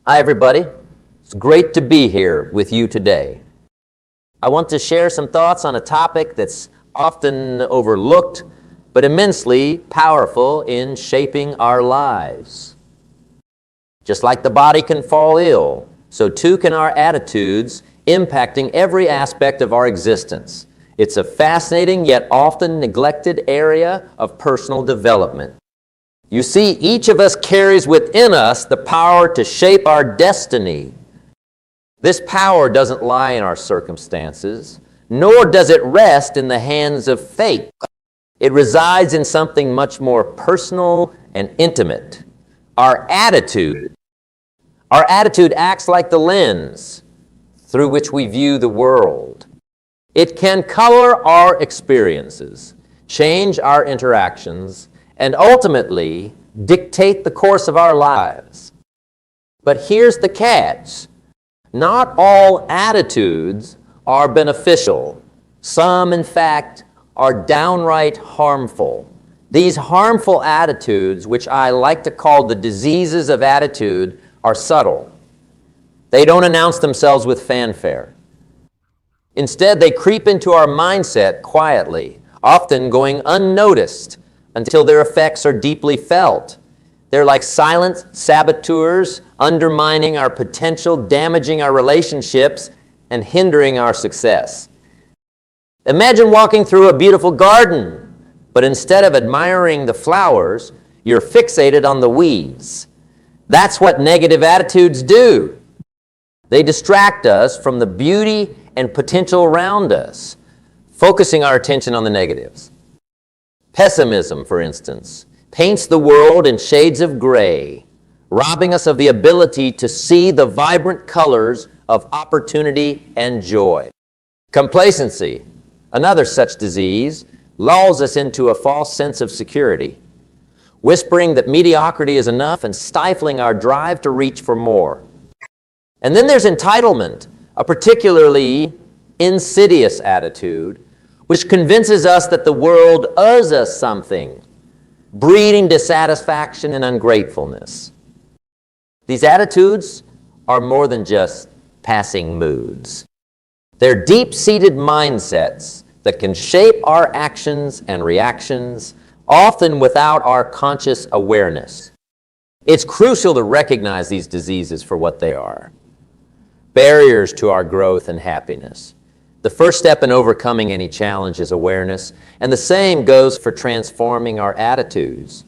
Hi, everybody. It's great to be here with you today. I want to share some thoughts on a topic that's often overlooked, but immensely powerful in shaping our lives. Just like the body can fall ill, so too can our attitudes, impacting every aspect of our existence. It's a fascinating yet often neglected area of personal development. You see, each of us carries within us the power to shape our destiny. This power doesn't lie in our circumstances, nor does it rest in the hands of fate. It resides in something much more personal and intimate, our attitude. Our attitude acts like the lens through which we view the world. It can color our experiences, change our interactions, and ultimately dictate the course of our lives. But here's the catch. Not all attitudes are beneficial. Some, in fact, are downright harmful. These harmful attitudes, which I like to call the diseases of attitude, are subtle. They don't announce themselves with fanfare. Instead, they creep into our mindset quietly, often going unnoticed until their effects are deeply felt. They're like silent saboteurs, undermining our potential, damaging our relationships, and hindering our success. Imagine walking through a beautiful garden, but instead of admiring the flowers, you're fixated on the weeds. That's what negative attitudes do. They distract us from the beauty and potential around us, focusing our attention on the negatives. Pessimism, for instance, paints the world in shades of gray, robbing us of the ability to see the vibrant colors of opportunity and joy. Complacency, another such disease, lulls us into a false sense of security, whispering that mediocrity is enough and stifling our drive to reach for more. And then there's entitlement, a particularly insidious attitude, which convinces us that the world owes us something, breeding dissatisfaction and ungratefulness. These attitudes are more than just passing moods. They're deep-seated mindsets that can shape our actions and reactions, often without our conscious awareness. It's crucial to recognize these diseases for what they are. Barriers to our growth and happiness. The first step in overcoming any challenge is awareness, and the same goes for transforming our attitudes.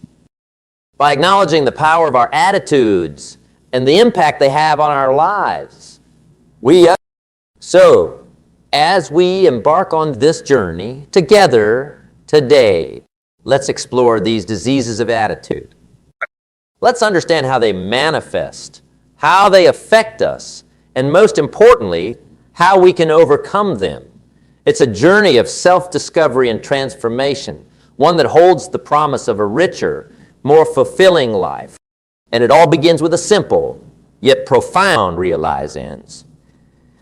By acknowledging the power of our attitudes and the impact they have on our lives, So, as we embark on this journey together today, let's explore these diseases of attitude. Let's understand how they manifest, how they affect us, and most importantly, how we can overcome them. It's a journey of self-discovery and transformation, one that holds the promise of a richer, more fulfilling life. And it all begins with a simple, yet profound realizance.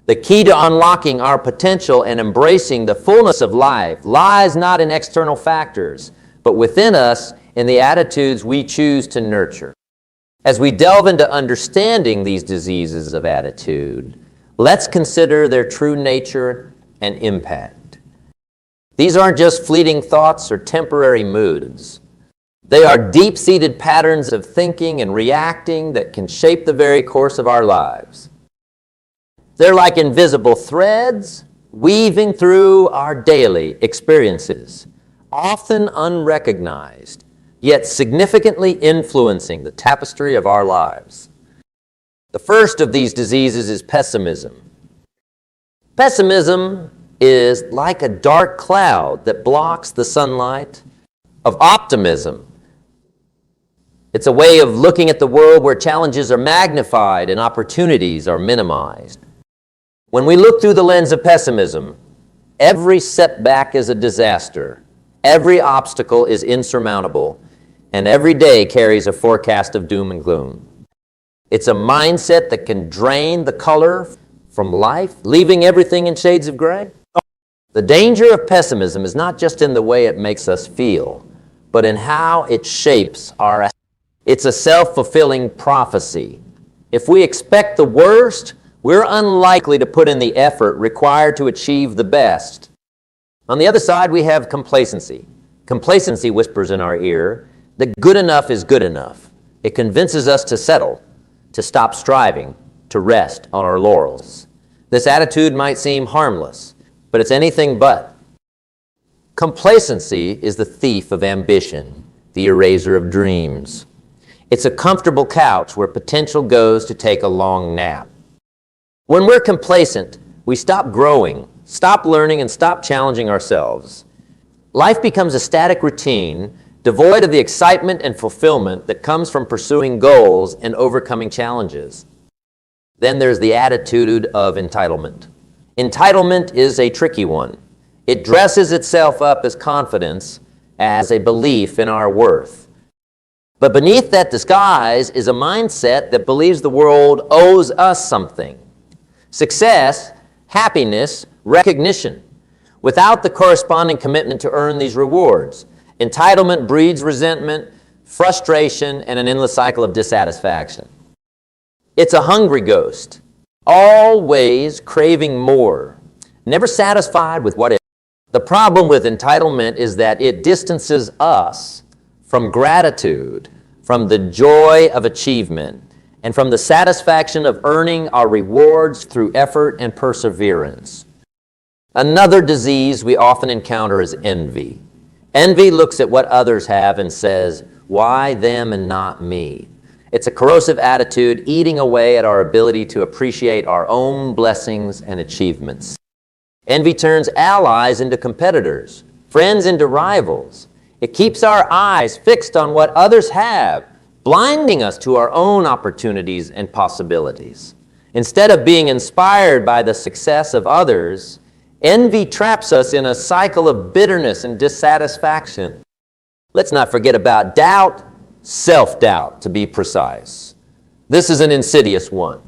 The key to unlocking our potential and embracing the fullness of life lies not in external factors, but within us in the attitudes we choose to nurture. As we delve into understanding these diseases of attitude, let's consider their true nature and impact. These aren't just fleeting thoughts or temporary moods. They are deep-seated patterns of thinking and reacting that can shape the very course of our lives. They're like invisible threads weaving through our daily experiences, often unrecognized, yet significantly influencing the tapestry of our lives. The first of these diseases is pessimism. Pessimism is like a dark cloud that blocks the sunlight of optimism. It's a way of looking at the world where challenges are magnified and opportunities are minimized. When we look through the lens of pessimism, every setback is a disaster, every obstacle is insurmountable, and every day carries a forecast of doom and gloom. It's a mindset that can drain the color from life, leaving everything in shades of gray. The danger of pessimism is not just in the way it makes us feel, but in how it shapes our. It's a self-fulfilling prophecy. If we expect the worst, we're unlikely to put in the effort required to achieve the best. On the other side, we have complacency. Complacency whispers in our ear that good enough is good enough. It convinces us to settle, to stop striving, to rest on our laurels. This attitude might seem harmless, but it's anything but. Complacency is the thief of ambition, the eraser of dreams. It's a comfortable couch where potential goes to take a long nap. When we're complacent, we stop growing, stop learning, and stop challenging ourselves. Life becomes a static routine, devoid of the excitement and fulfillment that comes from pursuing goals and overcoming challenges. Then there's the attitude of entitlement. Entitlement is a tricky one. It dresses itself up as confidence, as a belief in our worth. But beneath that disguise is a mindset that believes the world owes us something. Success, happiness, recognition, without the corresponding commitment to earn these rewards. Entitlement breeds resentment, frustration, and an endless cycle of dissatisfaction. It's a hungry ghost, always craving more, never satisfied with what is. The problem with entitlement is that it distances us from gratitude, from the joy of achievement, and from the satisfaction of earning our rewards through effort and perseverance. Another disease we often encounter is envy. Envy looks at what others have and says, "Why them and not me?" It's a corrosive attitude eating away at our ability to appreciate our own blessings and achievements. Envy turns allies into competitors, friends into rivals. It keeps our eyes fixed on what others have, blinding us to our own opportunities and possibilities. Instead of being inspired by the success of others, envy traps us in a cycle of bitterness and dissatisfaction. Let's not forget about doubt, self-doubt, to be precise. This is an insidious one.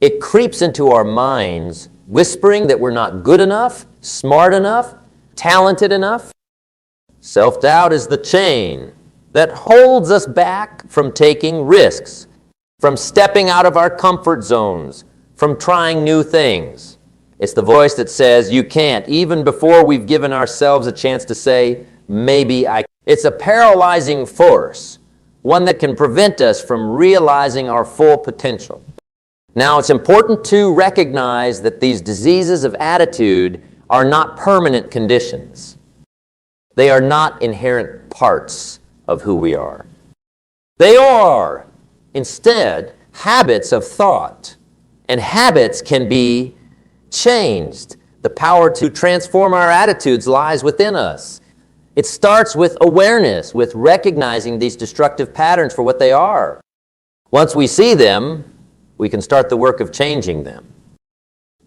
It creeps into our minds, whispering that we're not good enough, smart enough, talented enough. Self-doubt is the chain that holds us back from taking risks, from stepping out of our comfort zones, from trying new things. It's the voice that says, "You can't," even before we've given ourselves a chance to say, "Maybe I can." It's a paralyzing force, one that can prevent us from realizing our full potential. Now, it's important to recognize that these diseases of attitude are not permanent conditions. They are not inherent parts of who we are. They are, instead, habits of thought, and habits can be changed. The power to transform our attitudes lies within us. It starts with awareness, with recognizing these destructive patterns for what they are. Once we see them, we can start the work of changing them.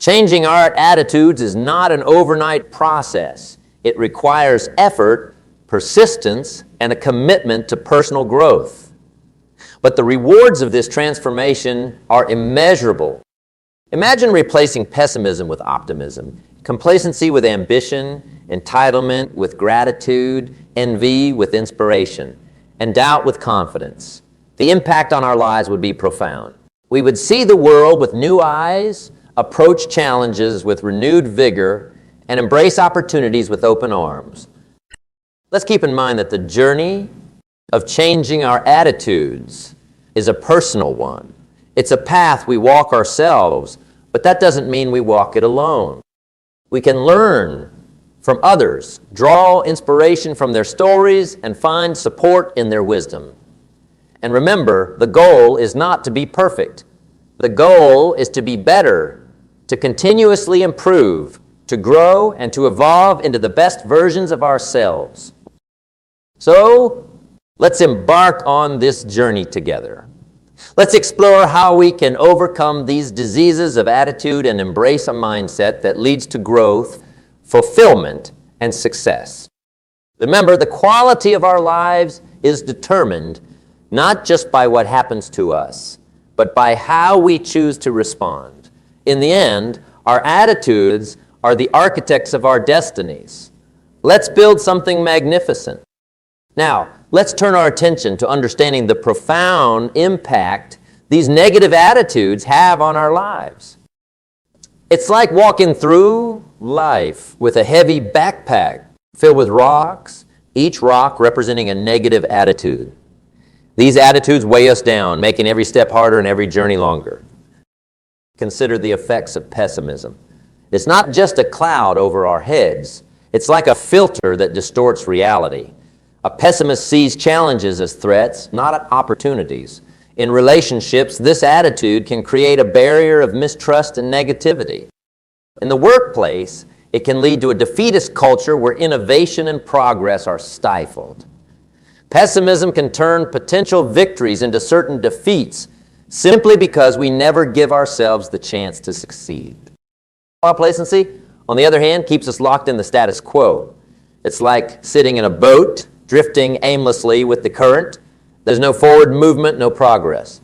Changing our attitudes is not an overnight process. It requires effort, persistence, and a commitment to personal growth. But the rewards of this transformation are immeasurable. Imagine replacing pessimism with optimism, complacency with ambition, entitlement with gratitude, envy with inspiration, and doubt with confidence. The impact on our lives would be profound. We would see the world with new eyes, approach challenges with renewed vigor, and embrace opportunities with open arms. Let's keep in mind that the journey of changing our attitudes is a personal one. It's a path we walk ourselves, but that doesn't mean we walk it alone. We can learn from others, draw inspiration from their stories, and find support in their wisdom. And remember, the goal is not to be perfect. The goal is to be better, to continuously improve, to grow, and to evolve into the best versions of ourselves. So, let's embark on this journey together. Let's explore how we can overcome these diseases of attitude and embrace a mindset that leads to growth, fulfillment, and success. Remember, the quality of our lives is determined not just by what happens to us, but by how we choose to respond. In the end, our attitudes are the architects of our destinies. Let's build something magnificent. Now, let's turn our attention to understanding the profound impact these negative attitudes have on our lives. It's like walking through life with a heavy backpack filled with rocks, each rock representing a negative attitude. These attitudes weigh us down, making every step harder and every journey longer. Consider the effects of pessimism. It's not just a cloud over our heads. It's like a filter that distorts reality. A pessimist sees challenges as threats, not as opportunities. In relationships, this attitude can create a barrier of mistrust and negativity. In the workplace, it can lead to a defeatist culture where innovation and progress are stifled. Pessimism can turn potential victories into certain defeats simply because we never give ourselves the chance to succeed. Complacency, on the other hand, keeps us locked in the status quo. It's like sitting in a boat, drifting aimlessly with the current. There's no forward movement, no progress.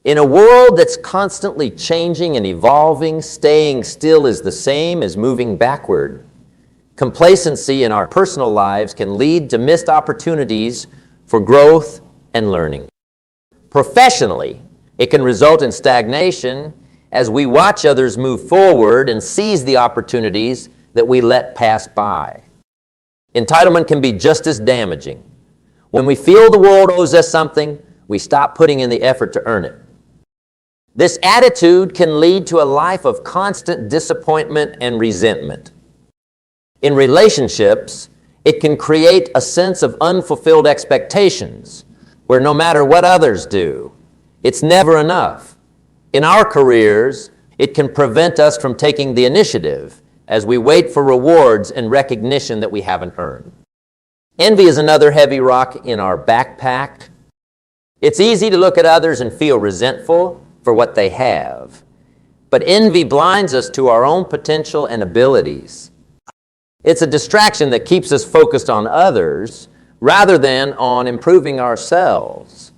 In a world that's constantly changing and evolving, staying still is the same as moving backward. Complacency in our personal lives can lead to missed opportunities for growth and learning. Professionally, it can result in stagnation as we watch others move forward and seize the opportunities that we let pass by. Entitlement can be just as damaging. When we feel the world owes us something, we stop putting in the effort to earn it. This attitude can lead to a life of constant disappointment and resentment. In relationships, it can create a sense of unfulfilled expectations, where no matter what others do, it's never enough. In our careers, it can prevent us from taking the initiative as we wait for rewards and recognition that we haven't earned. Envy is another heavy rock in our backpack. It's easy to look at others and feel resentful for what they have, but envy blinds us to our own potential and abilities. It's a distraction that keeps us focused on others rather than on improving ourselves.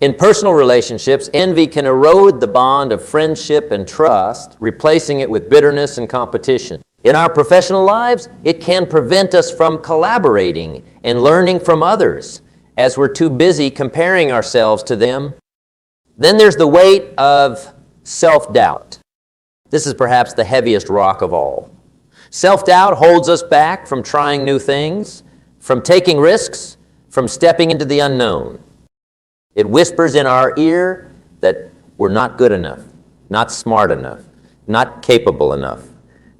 In personal relationships, envy can erode the bond of friendship and trust, replacing it with bitterness and competition. In our professional lives, it can prevent us from collaborating and learning from others, as we're too busy comparing ourselves to them. Then there's the weight of self-doubt. This is perhaps the heaviest rock of all. Self-doubt holds us back from trying new things, from taking risks, from stepping into the unknown. It whispers in our ear that we're not good enough, not smart enough, not capable enough.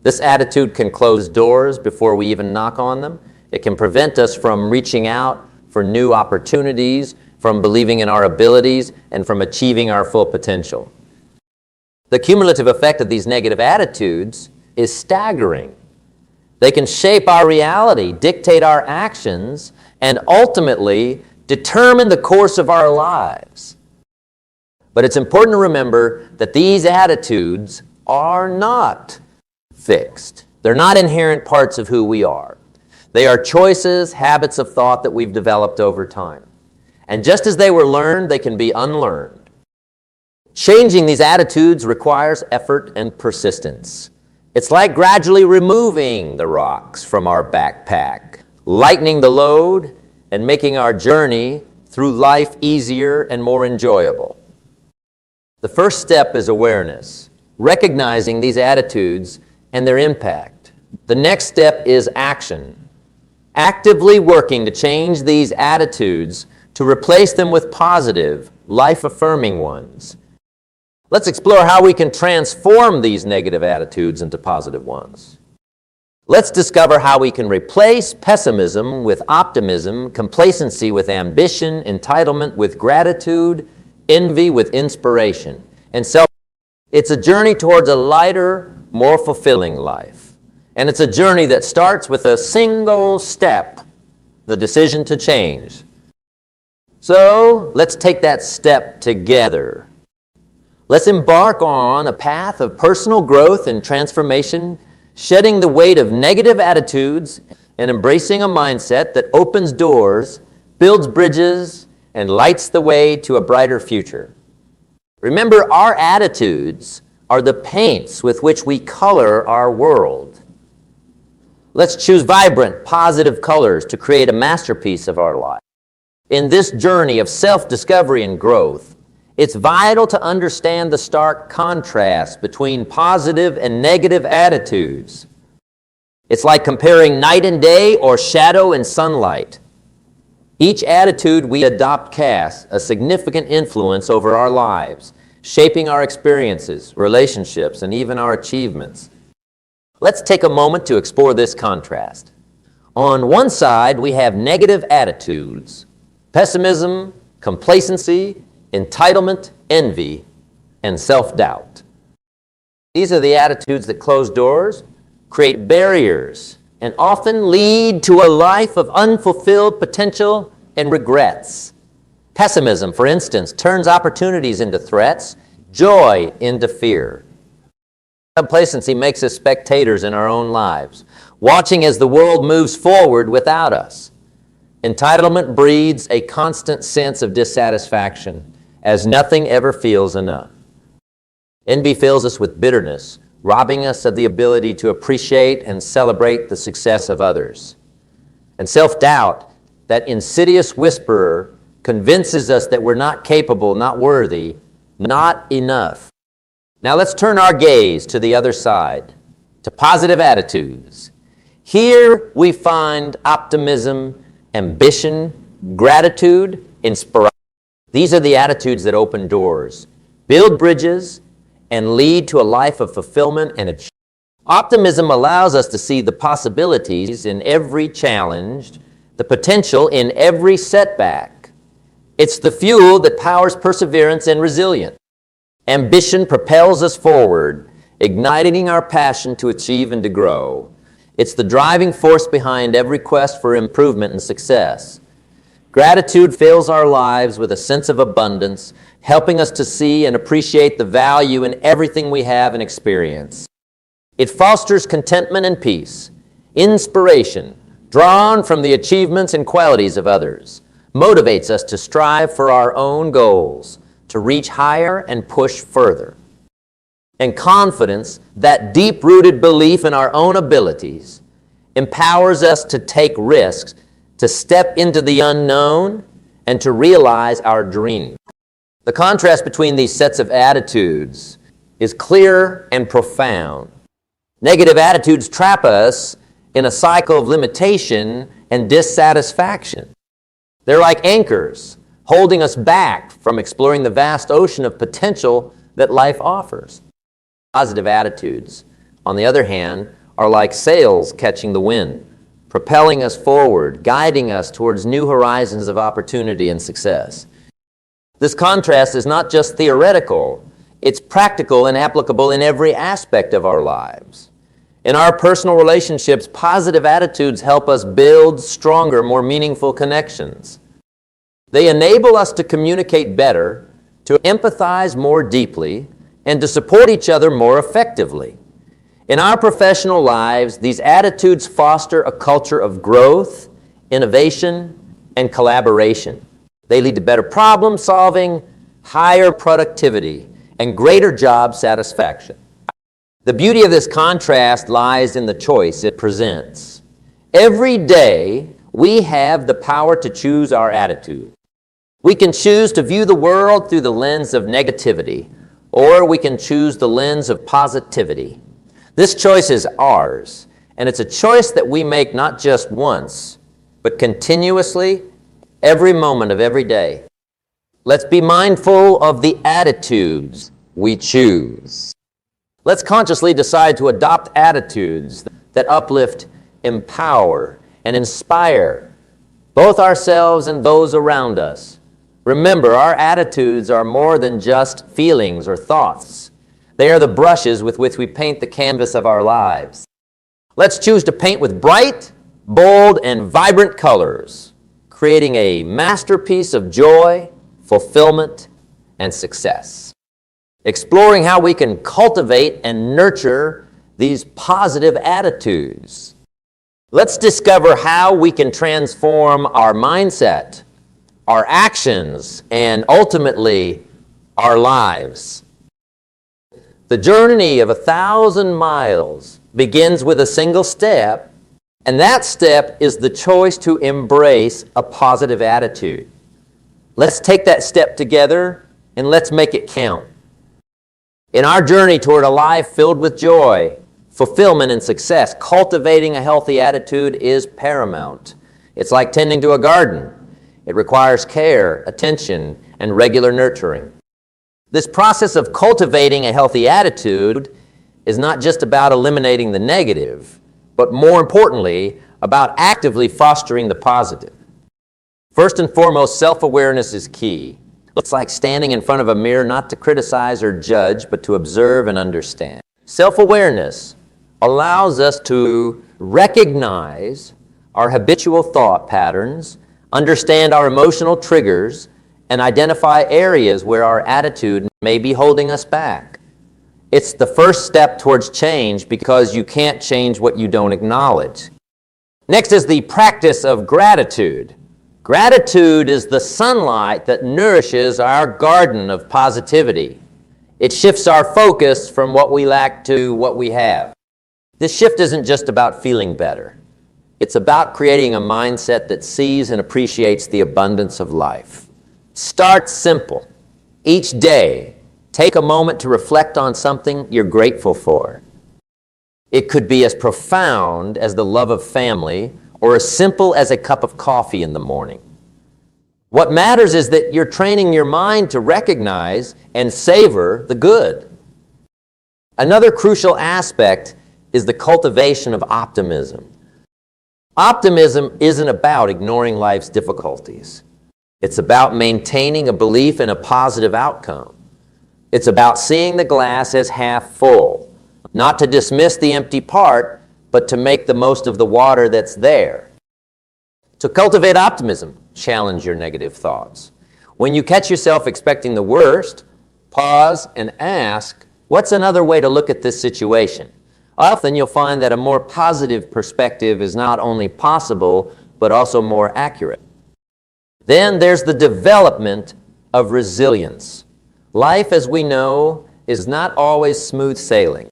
This attitude can close doors before we even knock on them. It can prevent us from reaching out for new opportunities, from believing in our abilities, and from achieving our full potential. The cumulative effect of these negative attitudes is staggering. They can shape our reality, dictate our actions, and ultimately determine the course of our lives. But it's important to remember that these attitudes are not fixed. They're not inherent parts of who we are. They are choices, habits of thought that we've developed over time. And just as they were learned, they can be unlearned. Changing these attitudes requires effort and persistence. It's like gradually removing the rocks from our backpack, lightening the load, and making our journey through life easier and more enjoyable. The first step is awareness, recognizing these attitudes and their impact. The next step is action, actively working to change these attitudes to replace them with positive, life-affirming ones. Let's explore how we can transform these negative attitudes into positive ones. Let's discover how we can replace pessimism with optimism, complacency with ambition, entitlement with gratitude, envy with inspiration, and self. It's a journey towards a lighter, more fulfilling life. And it's a journey that starts with a single step, the decision to change. So let's take that step together. Let's embark on a path of personal growth and transformation, shedding the weight of negative attitudes and embracing a mindset that opens doors, builds bridges, and lights the way to a brighter future. Remember, our attitudes are the paints with which we color our world. Let's choose vibrant, positive colors to create a masterpiece of our life. In this journey of self-discovery and growth, It's vital to understand the stark contrast between positive and negative attitudes. It's like comparing night and day or shadow and sunlight. Each attitude we adopt casts a significant influence over our lives, shaping our experiences, relationships, and even our achievements. Let's take a moment to explore this contrast. On one side, we have negative attitudes: pessimism, complacency, entitlement, envy, and self-doubt. These are the attitudes that close doors, create barriers, and often lead to a life of unfulfilled potential and regrets. Pessimism, for instance, turns opportunities into threats, joy into fear. Complacency makes us spectators in our own lives, watching as the world moves forward without us. Entitlement breeds a constant sense of dissatisfaction, as nothing ever feels enough. Envy fills us with bitterness, robbing us of the ability to appreciate and celebrate the success of others. And self-doubt, that insidious whisperer, convinces us that we're not capable, not worthy, not enough. Now let's turn our gaze to the other side, to positive attitudes. Here we find optimism, ambition, gratitude, inspiration. These are the attitudes that open doors, build bridges, and lead to a life of fulfillment and achievement. Optimism allows us to see the possibilities in every challenge, the potential in every setback. It's the fuel that powers perseverance and resilience. Ambition propels us forward, igniting our passion to achieve and to grow. It's the driving force behind every quest for improvement and success. Gratitude fills our lives with a sense of abundance, helping us to see and appreciate the value in everything we have and experience. It fosters contentment and peace. Inspiration, drawn from the achievements and qualities of others, motivates us to strive for our own goals, to reach higher and push further. And confidence, that deep-rooted belief in our own abilities, empowers us to take risks, to step into the unknown, and to realize our dreams. The contrast between these sets of attitudes is clear and profound. Negative attitudes trap us in a cycle of limitation and dissatisfaction. They're like anchors, holding us back from exploring the vast ocean of potential that life offers. Positive attitudes, on the other hand, are like sails catching the wind, propelling us forward, guiding us towards new horizons of opportunity and success. This contrast is not just theoretical, it's practical and applicable in every aspect of our lives. In our personal relationships, positive attitudes help us build stronger, more meaningful connections. They enable us to communicate better, to empathize more deeply, and to support each other more effectively. In our professional lives, these attitudes foster a culture of growth, innovation, and collaboration. They lead to better problem solving, higher productivity, and greater job satisfaction. The beauty of this contrast lies in the choice it presents. Every day, we have the power to choose our attitude. We can choose to view the world through the lens of negativity, or we can choose the lens of positivity. This choice is ours, and it's a choice that we make not just once, but continuously, every moment of every day. Let's be mindful of the attitudes we choose. Let's consciously decide to adopt attitudes that uplift, empower, and inspire both ourselves and those around us. Remember, our attitudes are more than just feelings or thoughts. They are the brushes with which we paint the canvas of our lives. Let's choose to paint with bright, bold, and vibrant colors, creating a masterpiece of joy, fulfillment, and success. Exploring how we can cultivate and nurture these positive attitudes. Let's discover how we can transform our mindset, our actions, and ultimately, our lives. The journey of 1,000 miles begins with a single step, and that step is the choice to embrace a positive attitude. Let's take that step together and let's make it count. In our journey toward a life filled with joy, fulfillment, and success, cultivating a healthy attitude is paramount. It's like tending to a garden. It requires care, attention, and regular nurturing. This process of cultivating a healthy attitude is not just about eliminating the negative, but more importantly, about actively fostering the positive. First and foremost, self-awareness is key. It's like standing in front of a mirror not to criticize or judge, but to observe and understand. Self-awareness allows us to recognize our habitual thought patterns, understand our emotional triggers, and identify areas where our attitude may be holding us back. It's the first step towards change because you can't change what you don't acknowledge. Next is the practice of gratitude. Gratitude is the sunlight that nourishes our garden of positivity. It shifts our focus from what we lack to what we have. This shift isn't just about feeling better. It's about creating a mindset that sees and appreciates the abundance of life. Start simple. Each day, take a moment to reflect on something you're grateful for. It could be as profound as the love of family or as simple as a cup of coffee in the morning. What matters is that you're training your mind to recognize and savor the good. Another crucial aspect is the cultivation of optimism. Optimism isn't about ignoring life's difficulties. It's about maintaining a belief in a positive outcome. It's about seeing the glass as half full, not to dismiss the empty part, but to make the most of the water that's there. To cultivate optimism, challenge your negative thoughts. When you catch yourself expecting the worst, pause and ask, what's another way to look at this situation? Often you'll find that a more positive perspective is not only possible, but also more accurate. Then there's the development of resilience. Life, as we know, is not always smooth sailing.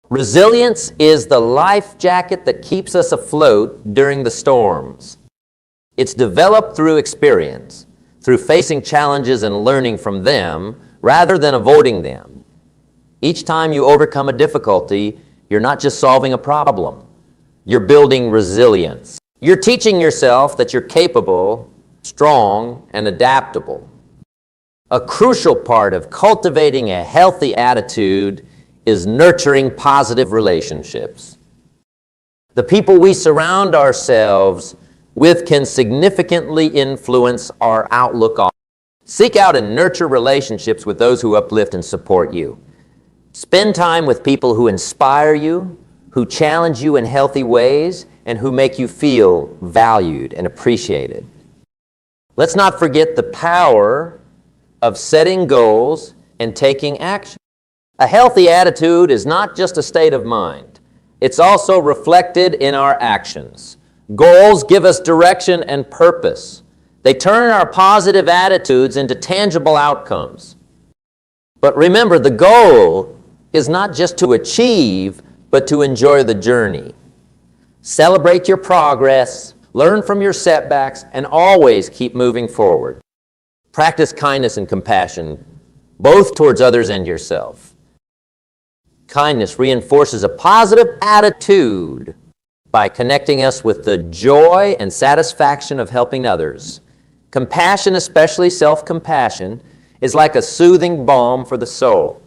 Resilience is the life jacket that keeps us afloat during the storms. It's developed through experience, through facing challenges and learning from them, rather than avoiding them. Each time you overcome a difficulty, you're not just solving a problem. You're building resilience. You're teaching yourself that you're capable, strong, and adaptable. A crucial part of cultivating a healthy attitude is nurturing positive relationships. The people we surround ourselves with can significantly influence our outlook on. Seek out and nurture relationships with those who uplift and support you. Spend time with people who inspire you, who challenge you in healthy ways, and who make you feel valued and appreciated. Let's not forget the power of setting goals and taking action. A healthy attitude is not just a state of mind. It's also reflected in our actions. Goals give us direction and purpose. They turn our positive attitudes into tangible outcomes. But remember, the goal is not just to achieve, but to enjoy the journey. Celebrate your progress, learn from your setbacks, and always keep moving forward. Practice kindness and compassion, both towards others and yourself. Kindness reinforces a positive attitude by connecting us with the joy and satisfaction of helping others. Compassion, especially self-compassion, is like a soothing balm for the soul.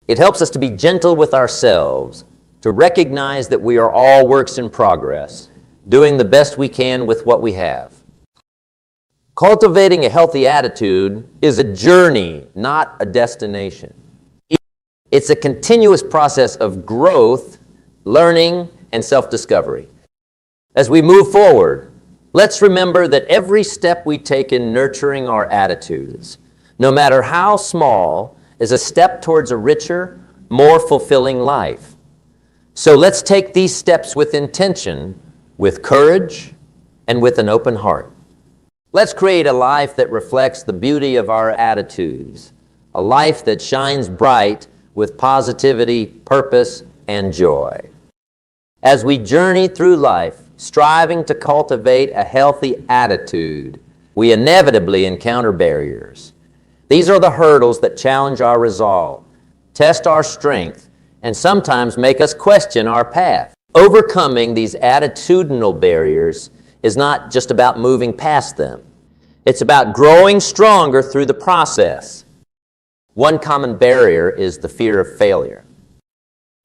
It helps us to be gentle with ourselves, to recognize that we are all works in progress, doing the best we can with what we have. Cultivating a healthy attitude is a journey, not a destination. It's a continuous process of growth, learning, and self-discovery. As we move forward, let's remember that every step we take in nurturing our attitudes, no matter how small, is a step towards a richer, more fulfilling life. So let's take these steps with intention, with courage, and with an open heart. Let's create a life that reflects the beauty of our attitudes, a life that shines bright with positivity, purpose, and joy. As we journey through life, striving to cultivate a healthy attitude, we inevitably encounter barriers. These are the hurdles that challenge our resolve, test our strength, and sometimes make us question our path. Overcoming these attitudinal barriers is not just about moving past them. It's about growing stronger through the process. One common barrier is the fear of failure.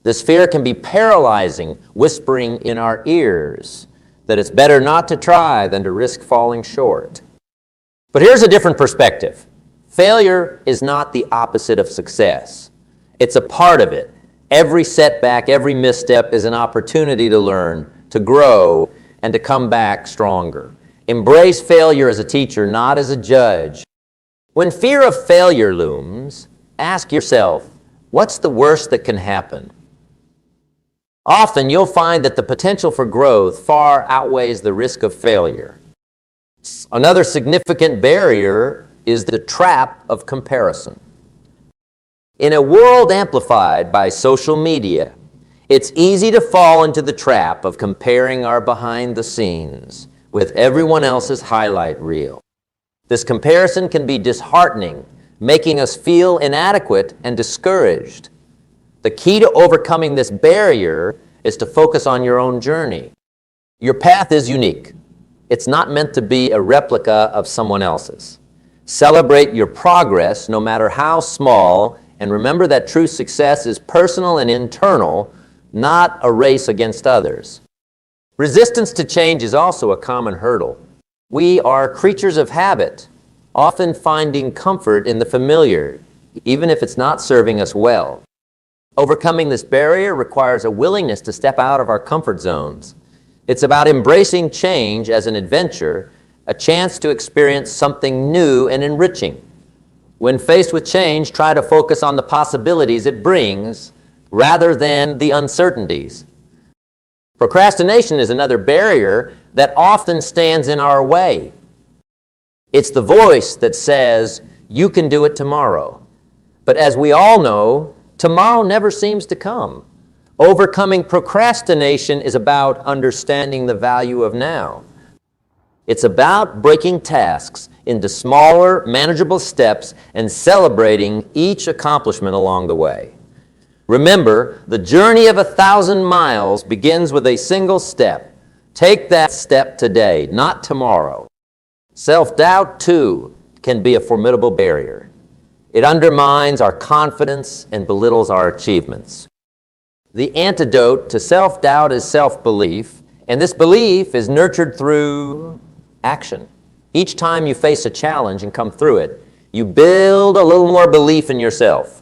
This fear can be paralyzing, whispering in our ears that it's better not to try than to risk falling short. But here's a different perspective. Failure is not the opposite of success. It's a part of it. Every setback, every misstep is an opportunity to learn, to grow, and to come back stronger. Embrace failure as a teacher, not as a judge. When fear of failure looms, ask yourself, what's the worst that can happen? Often you'll find that the potential for growth far outweighs the risk of failure. Another significant barrier is the trap of comparison. In a world amplified by social media, it's easy to fall into the trap of comparing our behind the scenes with everyone else's highlight reel. This comparison can be disheartening, making us feel inadequate and discouraged. The key to overcoming this barrier is to focus on your own journey. Your path is unique. It's not meant to be a replica of someone else's. Celebrate your progress, no matter how small, and remember that true success is personal and internal, not a race against others. Resistance to change is also a common hurdle. We are creatures of habit, often finding comfort in the familiar, even if it's not serving us well. Overcoming this barrier requires a willingness to step out of our comfort zones. It's about embracing change as an adventure, a chance to experience something new and enriching. When faced with change, try to focus on the possibilities it brings rather than the uncertainties. Procrastination is another barrier that often stands in our way. It's the voice that says, "You can do it tomorrow." But as we all know, tomorrow never seems to come. Overcoming procrastination is about understanding the value of now. It's about breaking tasks into smaller, manageable steps and celebrating each accomplishment along the way. Remember, the journey of 1,000 miles begins with a single step. Take that step today, not tomorrow. Self-doubt, too, can be a formidable barrier. It undermines our confidence and belittles our achievements. The antidote to self-doubt is self-belief, and this belief is nurtured through action. Each time you face a challenge and come through it, you build a little more belief in yourself.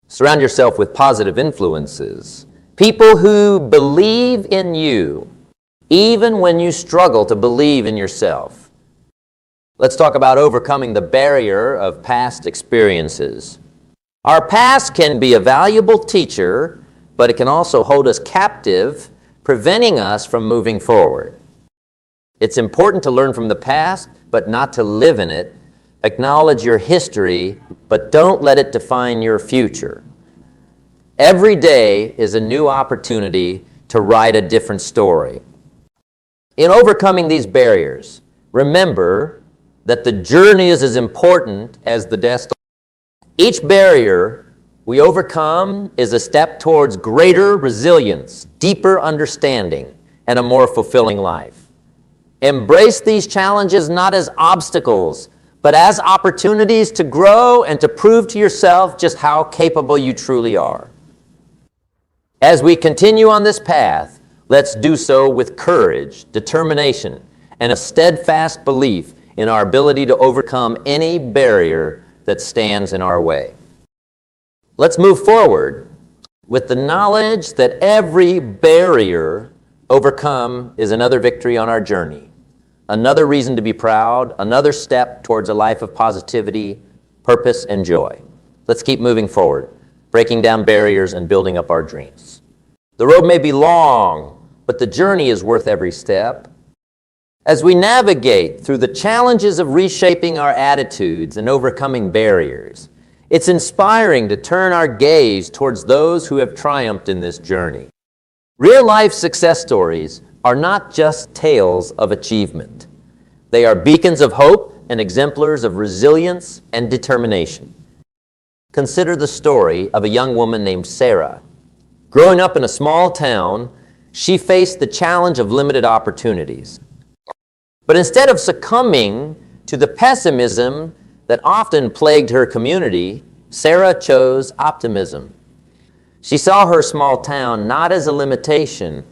Surround yourself with positive influences, people who believe in you, even when you struggle to believe in yourself. Let's talk about overcoming the barrier of past experiences. Our past can be a valuable teacher, but it can also hold us captive, preventing us from moving forward. It's important to learn from the past, but not to live in it. Acknowledge your history, but don't let it define your future. Every day is a new opportunity to write a different story. In overcoming these barriers, remember that the journey is as important as the destination. Each barrier we overcome is a step towards greater resilience, deeper understanding, and a more fulfilling life. Embrace these challenges not as obstacles, but as opportunities to grow and to prove to yourself just how capable you truly are. As we continue on this path, let's do so with courage, determination, and a steadfast belief in our ability to overcome any barrier that stands in our way. Let's move forward with the knowledge that every barrier overcome is another victory on our journey, another reason to be proud, another step towards a life of positivity, purpose, and joy. Let's keep moving forward, breaking down barriers and building up our dreams. The road may be long, but the journey is worth every step. As we navigate through the challenges of reshaping our attitudes and overcoming barriers, it's inspiring to turn our gaze towards those who have triumphed in this journey. Real-life success stories are not just tales of achievement. They are beacons of hope and exemplars of resilience and determination. Consider the story of a young woman named Sarah. Growing up in a small town, she faced the challenge of limited opportunities. But instead of succumbing to the pessimism that often plagued her community, Sarah chose optimism. She saw her small town not as a limitation,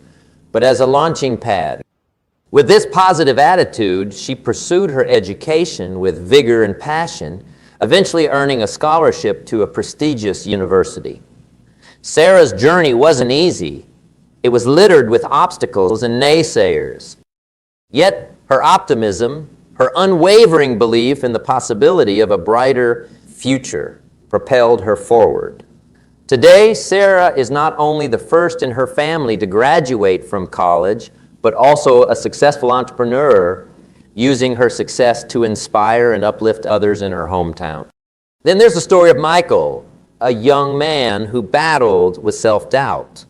but as a launching pad. With this positive attitude, she pursued her education with vigor and passion, eventually earning a scholarship to a prestigious university. Sarah's journey wasn't easy. It was littered with obstacles and naysayers. Yet her optimism, her unwavering belief in the possibility of a brighter future, propelled her forward. Today, Sarah is not only the first in her family to graduate from college, but also a successful entrepreneur, using her success to inspire and uplift others in her hometown. Then there's the story of Michael, a young man who battled with self-doubt.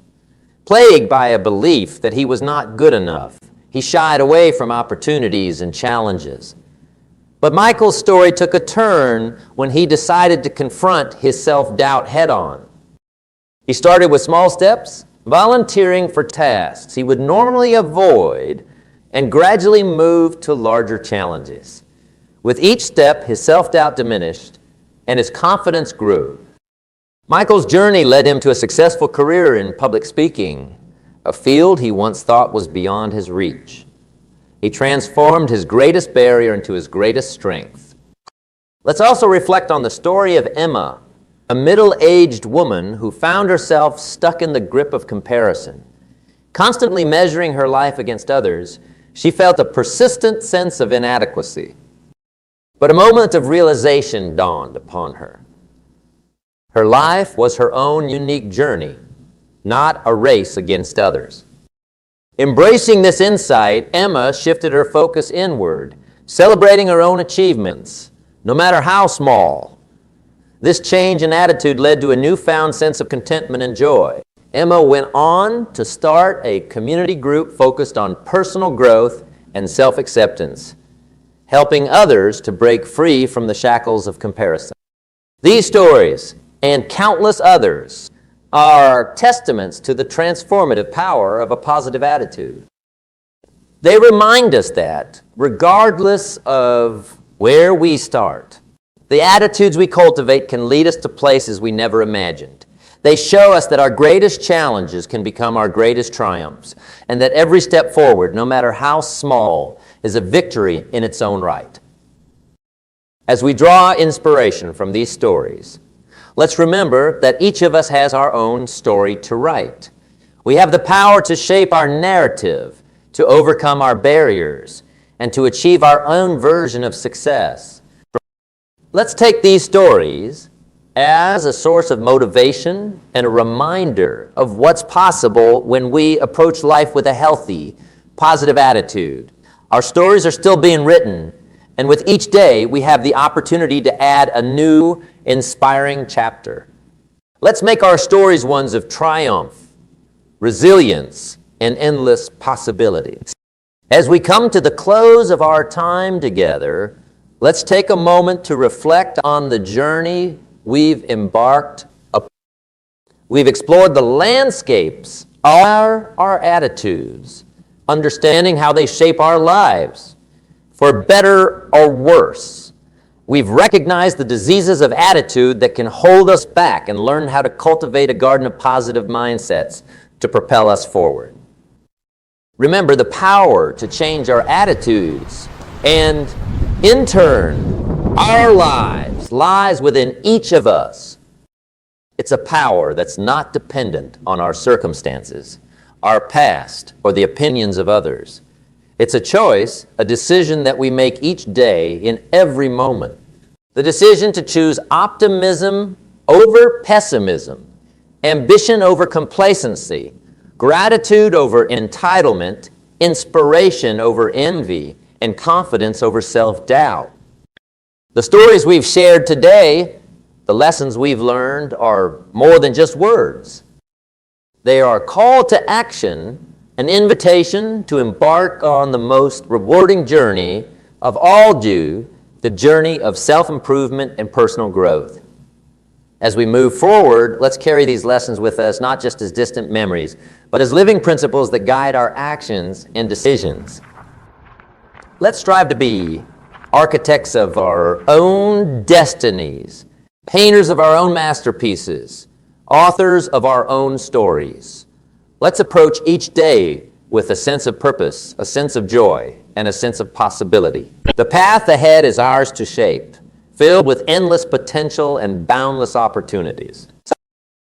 Plagued by a belief that he was not good enough, he shied away from opportunities and challenges. But Michael's story took a turn when he decided to confront his self-doubt head-on. He started with small steps, volunteering for tasks he would normally avoid, and gradually moved to larger challenges. With each step, his self-doubt diminished and his confidence grew. Michael's journey led him to a successful career in public speaking, a field he once thought was beyond his reach. He transformed his greatest barrier into his greatest strength. Let's also reflect on the story of Emma, a middle-aged woman who found herself stuck in the grip of comparison. Constantly measuring her life against others, she felt a persistent sense of inadequacy. But a moment of realization dawned upon her. Her life was her own unique journey, not a race against others. Embracing this insight, Emma shifted her focus inward, celebrating her own achievements, no matter how small. This change in attitude led to a newfound sense of contentment and joy. Emma went on to start a community group focused on personal growth and self-acceptance, helping others to break free from the shackles of comparison. These stories, and countless others, are testaments to the transformative power of a positive attitude. They remind us that, regardless of where we start, the attitudes we cultivate can lead us to places we never imagined. They show us that our greatest challenges can become our greatest triumphs, and that every step forward, no matter how small, is a victory in its own right. As we draw inspiration from these stories, let's remember that each of us has our own story to write. We have the power to shape our narrative, to overcome our barriers, and to achieve our own version of success. Let's take these stories as a source of motivation and a reminder of what's possible when we approach life with a healthy, positive attitude. Our stories are still being written, and with each day, we have the opportunity to add a new, inspiring chapter. Let's make our stories ones of triumph, resilience, and endless possibilities. As we come to the close of our time together, let's take a moment to reflect on the journey we've embarked upon. We've explored the landscapes of our attitudes, understanding how they shape our lives, for better or worse. We've recognized the diseases of attitude that can hold us back and learned how to cultivate a garden of positive mindsets to propel us forward. Remember, the power to change our attitudes and, in turn, our lives lies within each of us. It's a power that's not dependent on our circumstances, our past, or the opinions of others. It's a choice, a decision that we make each day in every moment. The decision to choose optimism over pessimism, ambition over complacency, gratitude over entitlement, inspiration over envy, and confidence over self-doubt. The stories we've shared today, the lessons we've learned, are more than just words. They are a call to action, an invitation to embark on the most rewarding journey of all due the journey of self-improvement and personal growth. As we move forward, let's carry these lessons with us, not just as distant memories, but as living principles that guide our actions and decisions. Let's strive to be architects of our own destinies, painters of our own masterpieces, authors of our own stories. Let's approach each day with a sense of purpose, a sense of joy, and a sense of possibility. The path ahead is ours to shape, filled with endless potential and boundless opportunities.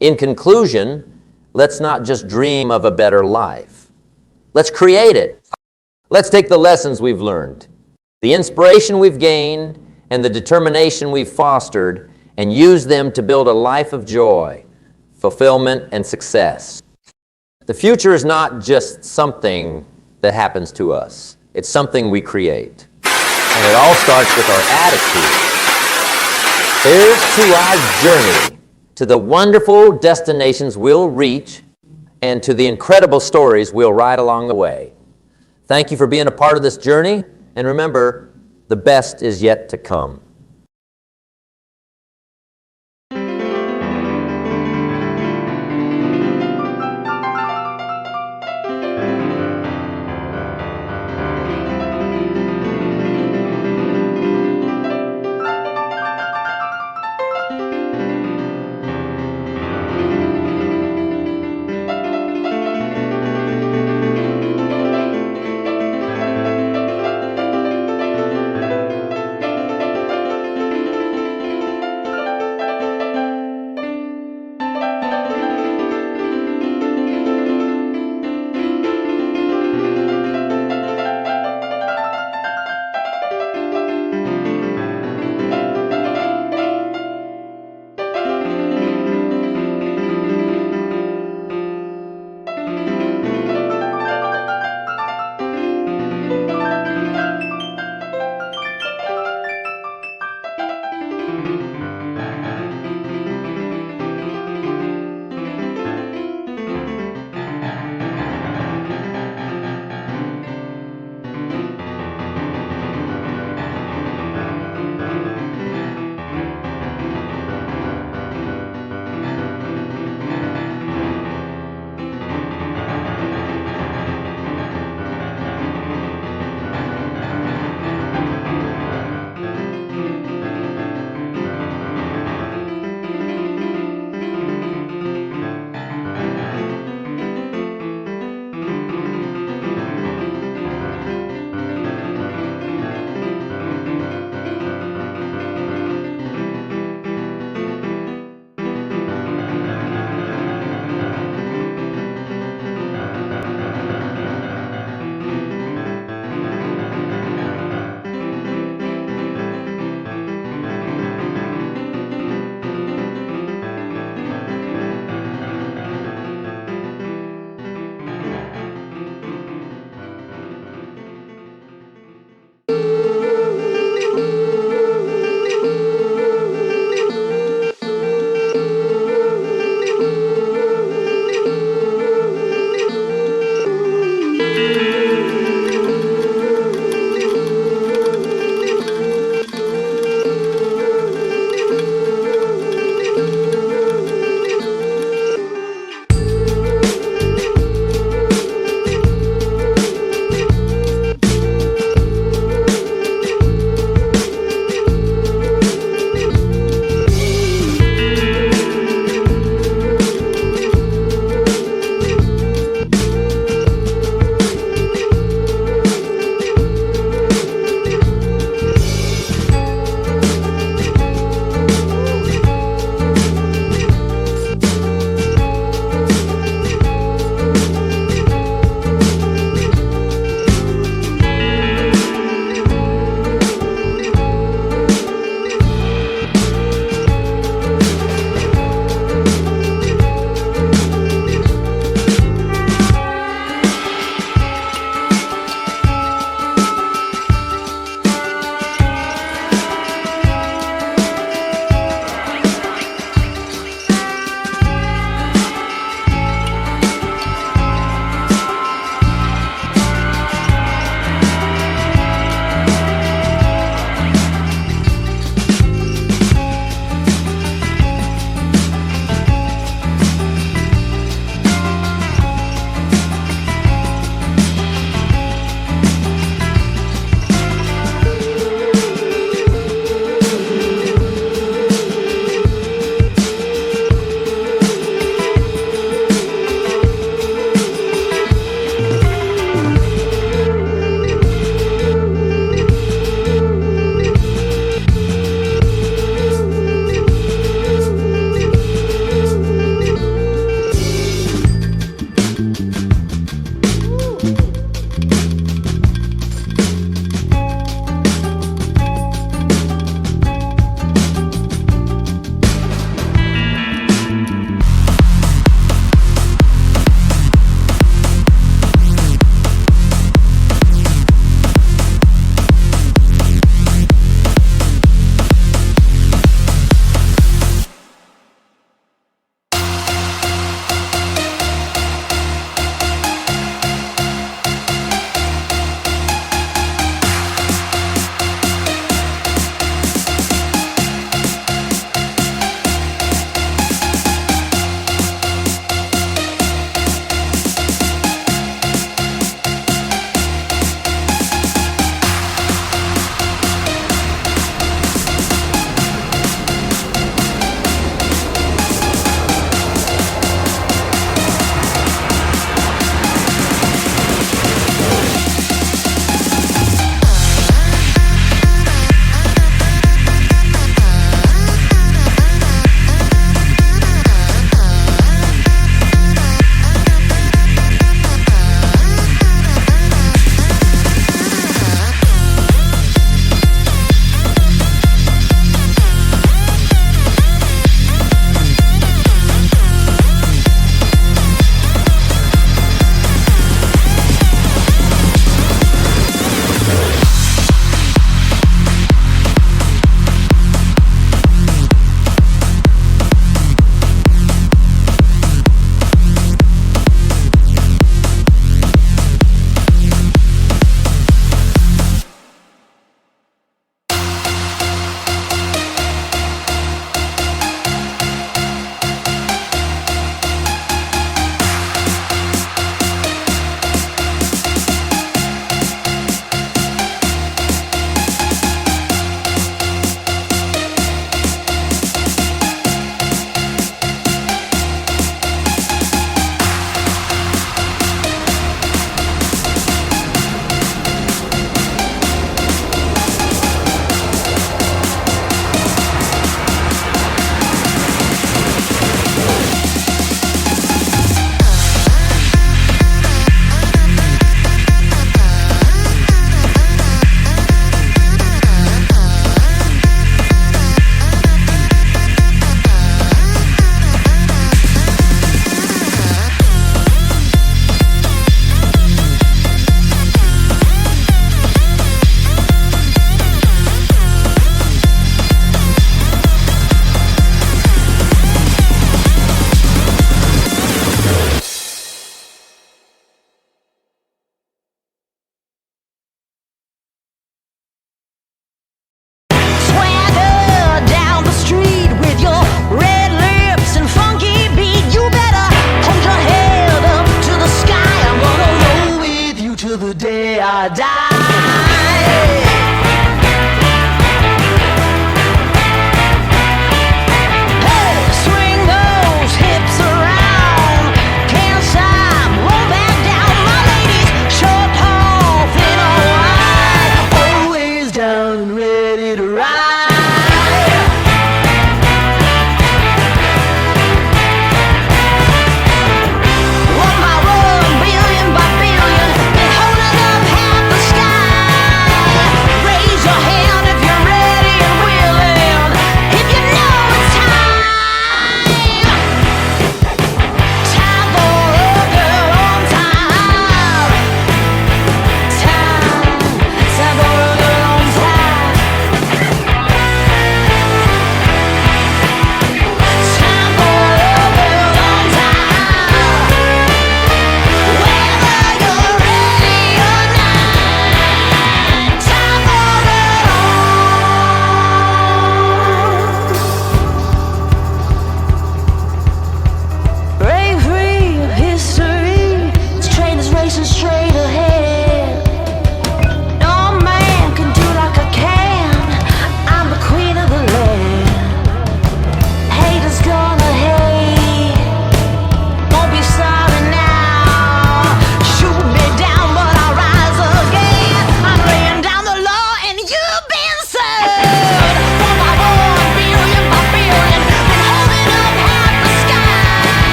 In conclusion, let's not just dream of a better life. Let's create it. Let's take the lessons we've learned, the inspiration we've gained, and the determination we've fostered, and use them to build a life of joy, fulfillment, and success. The future is not just something that happens to us. It's something we create. And it all starts with our attitude. Here's to our journey, to the wonderful destinations we'll reach, and to the incredible stories we'll write along the way. Thank you for being a part of this journey, and remember, the best is yet to come.